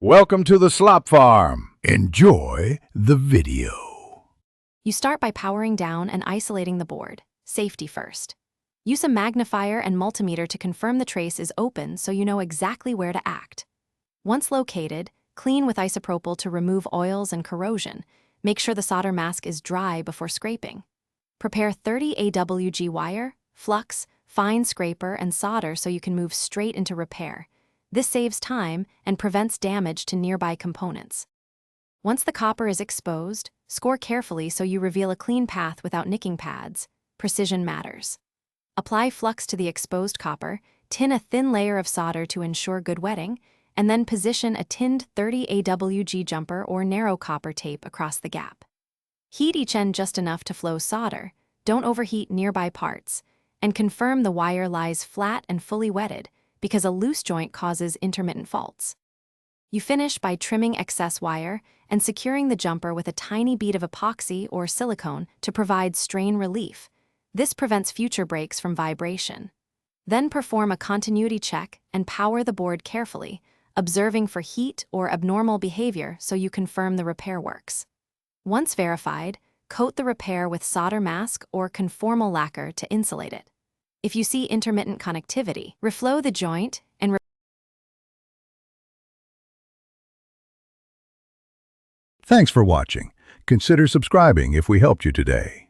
Welcome to the slop farm. Enjoy the video. You start by powering down and isolating the board. Safety first. Use a magnifier and multimeter to confirm the trace is open so you know exactly where to act. Once located, clean with isopropyl to remove oils and corrosion. Make sure the solder mask is dry before scraping. Prepare 30 AWG wire, flux, fine scraper, and solder so you can move straight into repair. This saves time and prevents damage to nearby components. Once the copper is exposed, score carefully so you reveal a clean path without nicking pads. Precision matters. Apply flux to the exposed copper, tin a thin layer of solder to ensure good wetting, and then position a tinned 30 AWG jumper or narrow copper tape across the gap. Heat each end just enough to flow solder, don't overheat nearby parts, and confirm the wire lies flat and fully wetted, because a loose joint causes intermittent faults. You finish by trimming excess wire and securing the jumper with a tiny bead of epoxy or silicone to provide strain relief. This prevents future breaks from vibration. Then perform a continuity check and power the board carefully, observing for heat or abnormal behavior so you confirm the repair works. Once verified, coat the repair with solder mask or conformal lacquer to insulate it. If you see intermittent connectivity, reflow the joint and Thanks for watching. Consider subscribing if we helped you today.